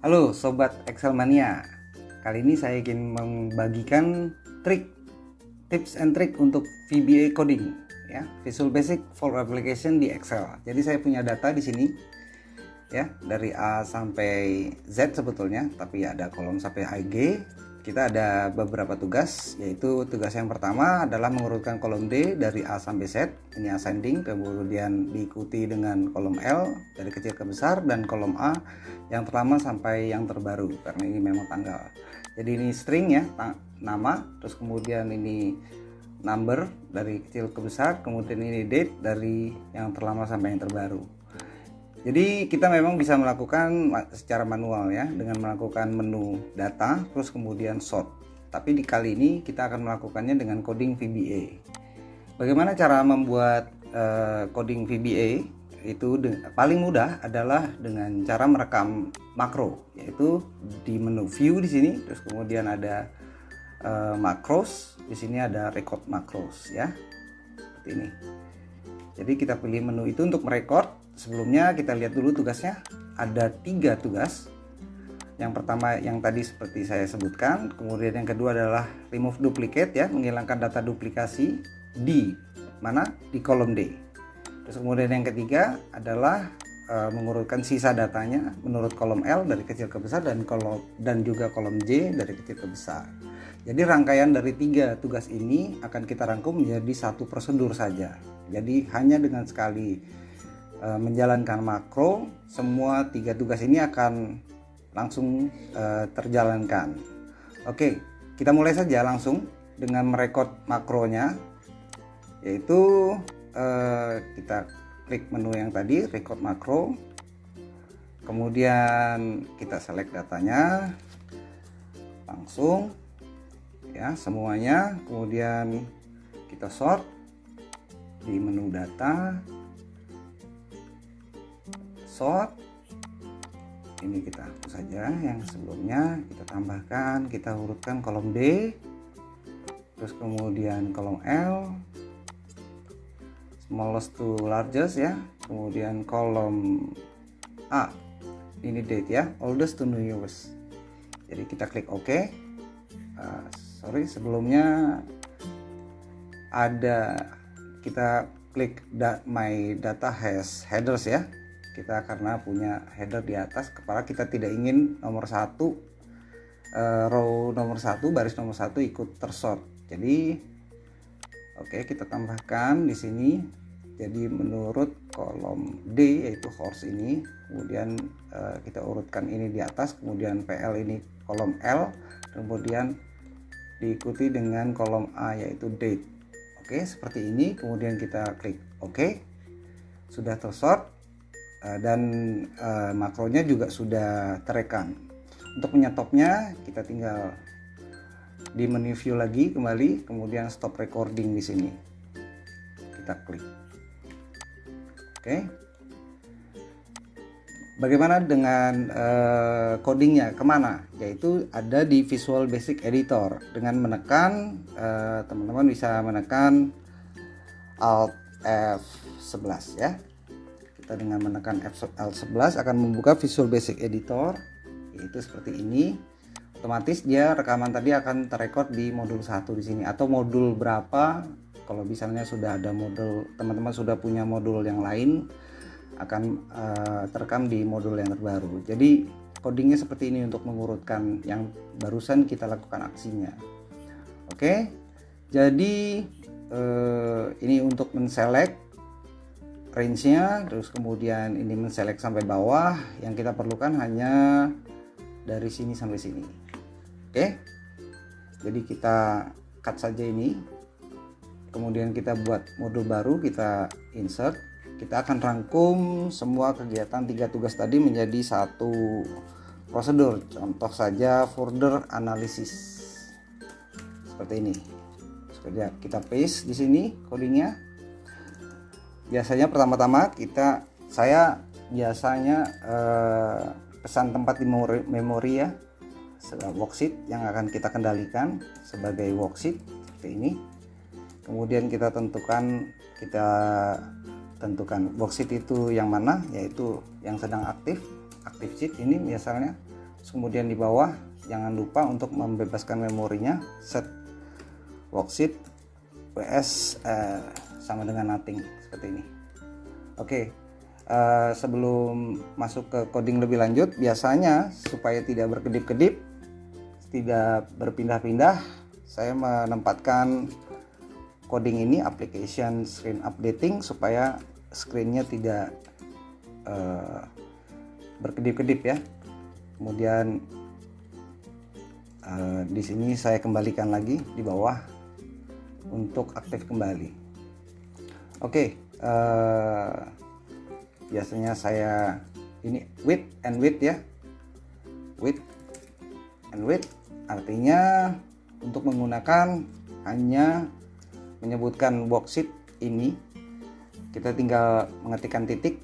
Halo Sobat Excel Mania. Kali ini saya ingin membagikan tips and trick untuk VBA coding ya, Visual Basic for Application di Excel. Jadi saya punya data di sini ya, dari A sampai Z sebetulnya, tapi ada kolom sampai IG. Kita ada beberapa tugas, yaitu tugas yang pertama adalah mengurutkan kolom D dari A sampai Z, ini ascending, kemudian diikuti dengan kolom L dari kecil ke besar, dan kolom A yang pertama sampai yang terbaru, karena ini memang tanggal. Jadi ini string ya, nama, terus kemudian ini number dari kecil ke besar, kemudian ini date dari yang terlama sampai yang terbaru. Jadi kita memang bisa melakukan secara manual ya, dengan melakukan menu data terus kemudian sort. Tapi di kali ini kita akan melakukannya dengan coding VBA. Bagaimana cara membuat coding VBA? Itu paling mudah adalah dengan cara merekam makro, yaitu di menu view di sini, terus kemudian ada macros, di sini ada record macros ya. Seperti ini. Jadi kita pilih menu itu untuk merekod. Sebelumnya kita lihat dulu tugasnya. Ada 3 tugas. Yang pertama yang tadi seperti saya sebutkan, kemudian yang kedua adalah remove duplicate ya, menghilangkan data duplikasi di mana? Di kolom D. Terus kemudian yang ketiga adalah mengurutkan sisa datanya menurut kolom L dari kecil ke besar, dan juga kolom J dari kecil ke besar. Jadi rangkaian dari 3 tugas ini akan kita rangkum menjadi satu prosedur saja. Jadi hanya dengan sekali menjalankan makro, semua 3 tugas ini akan langsung terjalankan. Oke, kita mulai saja langsung dengan merekod makronya, yaitu kita klik menu yang tadi, record makro, kemudian kita select datanya langsung ya, semuanya, kemudian kita sort di menu data, sort. Ini kita hapus saja yang sebelumnya, kita tambahkan, kita urutkan kolom D, terus kemudian kolom L, smallest to largest ya, kemudian kolom A, ini date ya, oldest to newest. Jadi kita klik OK. Sebelumnya ada, kita klik my data has headers ya, kita karena punya header di atas, kepala kita tidak ingin nomor 1 row nomor 1 baris nomor 1 ikut tersort. Jadi oke, kita tambahkan di sini. Jadi menurut kolom D, yaitu horse ini, kemudian kita urutkan ini di atas, kemudian PL ini kolom L, kemudian diikuti dengan kolom A yaitu date. Oke, seperti ini. Kemudian kita klik OK. Sudah tersort dan makronya juga sudah terekam. Untuk menyetopnya kita tinggal di menu view lagi kembali, kemudian stop recording di sini. Kita klik. Oke. Bagaimana dengan codingnya? Kemana? Yaitu ada di Visual Basic Editor. Dengan menekan, teman-teman bisa menekan Alt F11 ya. Kita dengan menekan F11 akan membuka Visual Basic Editor, yaitu seperti ini. Otomatis dia rekaman tadi akan terrekod di modul 1 di sini, atau modul berapa. Kalau misalnya sudah ada modul, teman-teman sudah punya modul yang lain, akan terekam di modul yang terbaru. Jadi codingnya seperti ini untuk mengurutkan yang barusan kita lakukan aksinya. Oke, jadi ini untuk menselect range-nya, terus kemudian ini menselect sampai bawah. Yang kita perlukan hanya dari sini sampai sini. Oke, jadi kita cut saja ini, kemudian kita buat modul baru, kita insert. Kita akan rangkum semua kegiatan 3 tugas tadi menjadi satu prosedur. Contoh saja folder analisis seperti ini. Kita paste di sini codingnya. Biasanya pertama-tama saya biasanya pesan tempat di memori ya, worksheet yang akan kita kendalikan sebagai worksheet seperti ini. Kemudian kita tentukan worksheet itu yang mana, yaitu yang sedang aktif sheet ini misalnya kemudian di bawah jangan lupa untuk membebaskan memorinya, set worksheet ws sama dengan nothing seperti ini. Oke, sebelum masuk ke coding lebih lanjut, biasanya supaya tidak berkedip-kedip, tidak berpindah-pindah, saya menempatkan coding ini application screen updating supaya screennya tidak berkedip-kedip ya. Kemudian di sini saya kembalikan lagi di bawah untuk aktif kembali. Oke, biasanya saya ini width and width ya, width and width artinya untuk menggunakan hanya menyebutkan worksheet ini, kita tinggal mengetikkan titik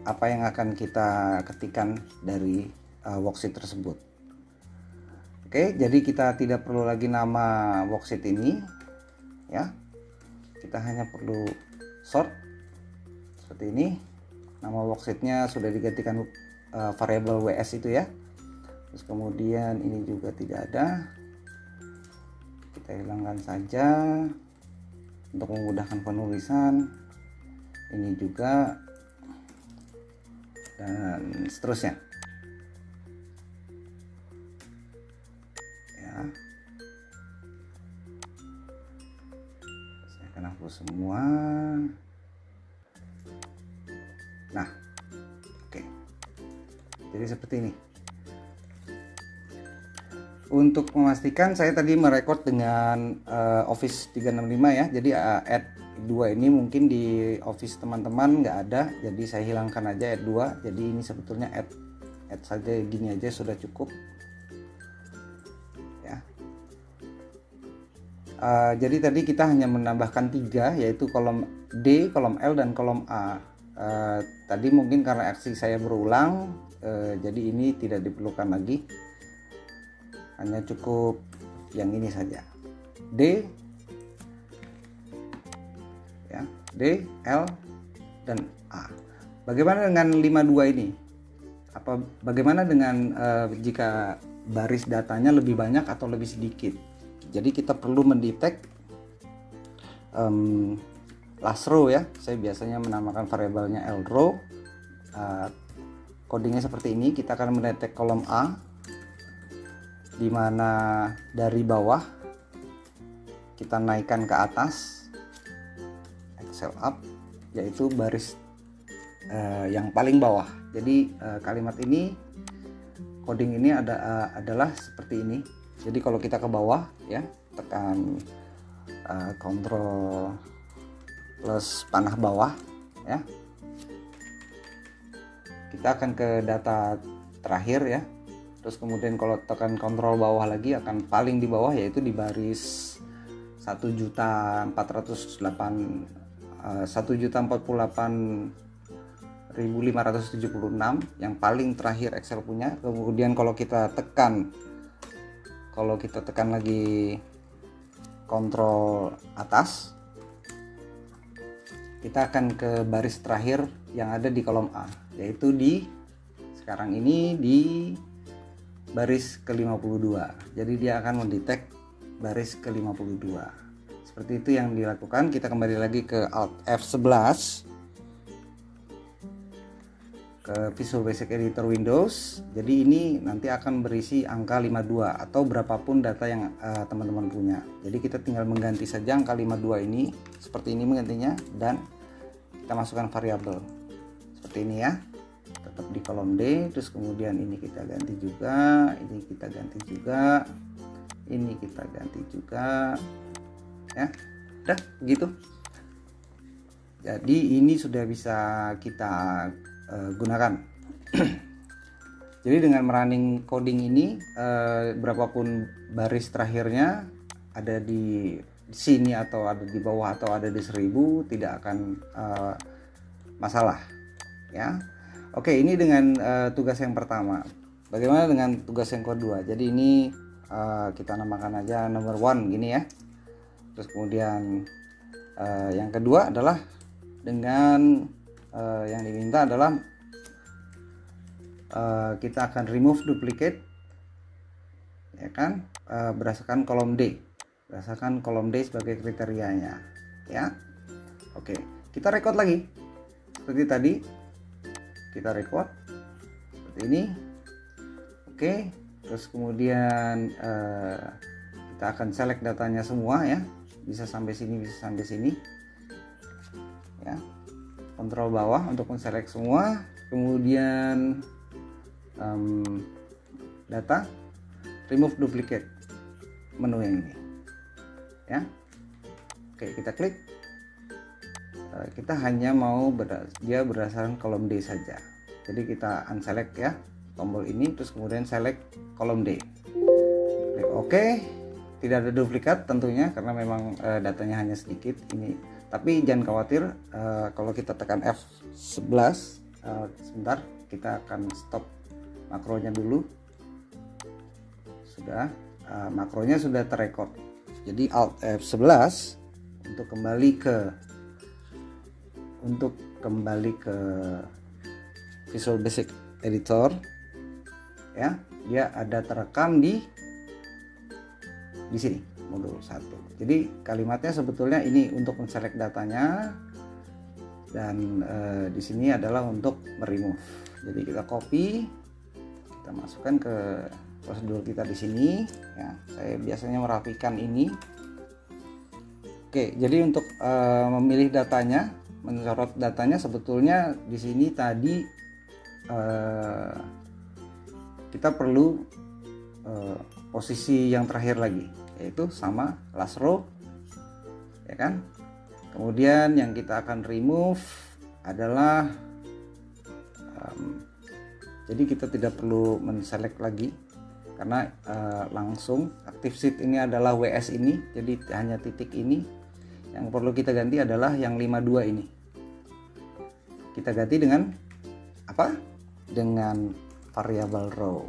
apa yang akan kita ketikkan dari worksheet tersebut. Oke, jadi kita tidak perlu lagi nama worksheet ini ya, kita hanya perlu sort seperti ini. Nama worksheetnya sudah digantikan variabel ws itu ya. Terus kemudian ini juga tidak ada, kita hilangkan saja untuk memudahkan penulisan. Ini juga dan seterusnya ya. Saya akan hapus semua. Nah, oke, jadi seperti ini. Untuk memastikan, saya tadi merekod dengan Office 365 ya, jadi add 2 ini mungkin di Office teman-teman nggak ada, jadi saya hilangkan aja add 2. Jadi ini sebetulnya add saja gini aja sudah cukup ya. Jadi tadi kita hanya menambahkan 3, yaitu kolom D, kolom L, dan kolom A. Tadi mungkin karena aksi saya berulang, jadi ini tidak diperlukan lagi, hanya cukup yang ini saja, D ya, D, L, dan A. Bagaimana dengan 52 ini? Bagaimana dengan jika baris datanya lebih banyak atau lebih sedikit? Jadi kita perlu mendetek last row ya. Saya biasanya menamakan variabelnya L row. Codingnya seperti ini. Kita akan mendetek kolom A, di mana dari bawah kita naikkan ke atas, Excel up, yaitu baris yang paling bawah. Jadi kalimat ini, coding ini adalah seperti ini. Jadi kalau kita ke bawah ya, tekan Ctrl plus panah bawah ya, kita akan ke data terakhir ya. Terus kemudian kalau tekan kontrol bawah lagi akan paling di bawah, yaitu di baris 1.048.576 yang paling terakhir Excel punya. Kemudian kalau kita tekan lagi kontrol atas, kita akan ke baris terakhir yang ada di kolom A, yaitu sekarang ini di baris ke-52. Jadi dia akan mendetek baris ke-52. Seperti itu yang dilakukan. Kita kembali lagi ke Alt F11 ke Visual Basic Editor Windows. Jadi ini nanti akan berisi angka 52 atau berapapun data yang teman-teman punya. Jadi kita tinggal mengganti saja angka 52 ini, seperti ini menggantinya, dan kita masukkan variabel seperti ini ya. Tetap di kolom D, terus kemudian ini kita ganti juga, ini kita ganti juga, ini kita ganti juga ya. Udah begitu. Jadi ini sudah bisa kita gunakan. Jadi dengan merunning coding ini, berapapun baris terakhirnya ada di sini atau ada di bawah atau ada di 1000, tidak akan masalah ya. Oke, ini dengan tugas yang pertama. Bagaimana dengan tugas yang kedua? Jadi ini kita namakan aja number 1 gini ya. Terus kemudian yang kedua adalah dengan yang diminta adalah kita akan remove duplicate, ya kan, berdasarkan kolom D, sebagai kriterianya, ya. Oke, kita record lagi seperti tadi, kita record seperti ini. Oke, terus kemudian kita akan select datanya semua, ya, bisa sampai sini, bisa sampai sini, ya. Kontrol bawah untuk menselect semua, kemudian data, remove duplicate, menu yang ini, ya. Oke, kita klik. Kita hanya mau dia berdasarkan kolom D saja, jadi kita unselect, ya, tombol ini, terus kemudian select kolom D, klik OK. Tidak ada duplikat tentunya karena memang datanya hanya sedikit ini, tapi jangan khawatir, kalau kita tekan F11, sebentar, kita akan stop makronya dulu. Sudah, makronya sudah terrecord, jadi Alt F11 untuk kembali ke Visual Basic Editor, ya, dia ada terekam di sini, modul 1. Jadi kalimatnya sebetulnya ini untuk menselect datanya, dan di sini adalah untuk meremove. Jadi kita copy, kita masukkan ke prosedur kita di sini, ya. Saya biasanya merapikan ini. Oke, jadi untuk memilih datanya, mensorot datanya, sebetulnya di sini tadi kita perlu posisi yang terakhir lagi, yaitu sama last row, ya kan. Kemudian yang kita akan remove adalah jadi kita tidak perlu menselect lagi karena langsung active sheet ini adalah WS ini, jadi hanya titik ini. Yang perlu kita ganti adalah yang 52 ini, kita ganti dengan apa? Dengan variable row.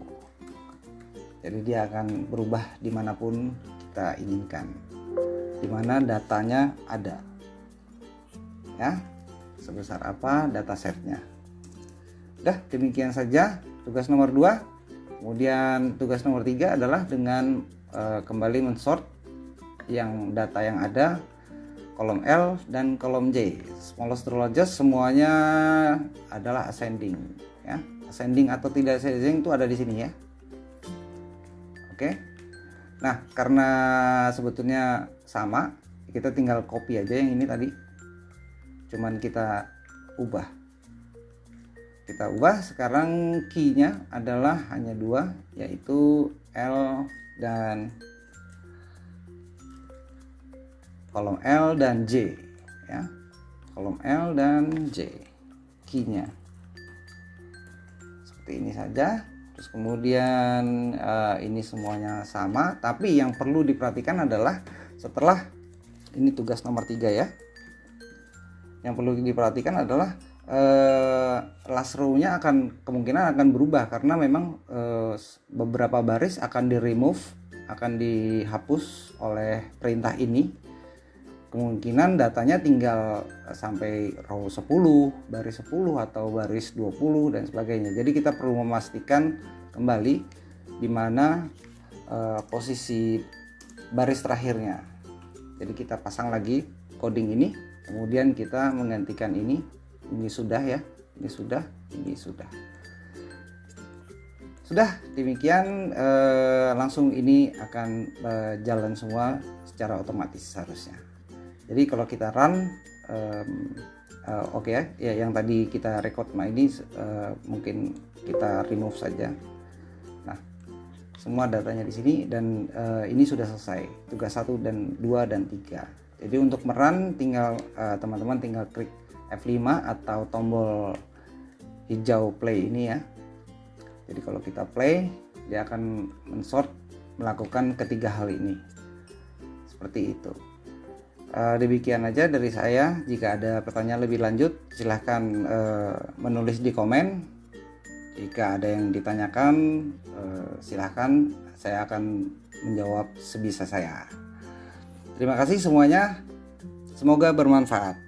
Jadi dia akan berubah dimanapun kita inginkan, dimana datanya ada, ya, sebesar apa datasetnya. Udah, demikian saja tugas nomor 2. Kemudian tugas nomor 3 adalah dengan kembali mensort yang data yang ada, kolom L dan kolom J, smallest to largest, semuanya adalah ascending, ya. Ascending atau tidak ascending itu ada di sini, ya. Oke. Nah, karena sebetulnya sama, kita tinggal copy aja yang ini tadi. Cuman kita ubah. Sekarang key-nya adalah hanya 2, yaitu L dan kolom L dan J, ya. Kolom L dan J, key-nya. Seperti ini saja. Terus kemudian ini semuanya sama, tapi yang perlu diperhatikan adalah setelah ini tugas nomor 3, ya. Yang perlu diperhatikan adalah last row-nya kemungkinan akan berubah karena memang beberapa baris akan di-remove, akan dihapus oleh perintah ini. Kemungkinan datanya tinggal sampai row 10, baris 10 atau baris 20 dan sebagainya. Jadi kita perlu memastikan kembali di mana posisi baris terakhirnya. Jadi kita pasang lagi coding ini, kemudian kita menggantikan ini sudah, ya. Ini sudah. Sudah, demikian langsung ini akan jalan semua secara otomatis seharusnya. Jadi kalau kita run, oke, ya, yang tadi kita record ini mungkin kita remove saja. Nah, semua datanya di sini dan ini sudah selesai tugas 1 dan 2 dan 3. Jadi untuk merun tinggal teman-teman tinggal klik F5 atau tombol hijau play ini, ya. Jadi kalau kita play, dia akan mensort, melakukan ketiga hal ini. Seperti itu. Demikian aja dari saya. Jika ada pertanyaan lebih lanjut, silahkan menulis di komen. Jika ada yang ditanyakan, silahkan, saya akan menjawab sebisa saya. Terima kasih semuanya, semoga bermanfaat.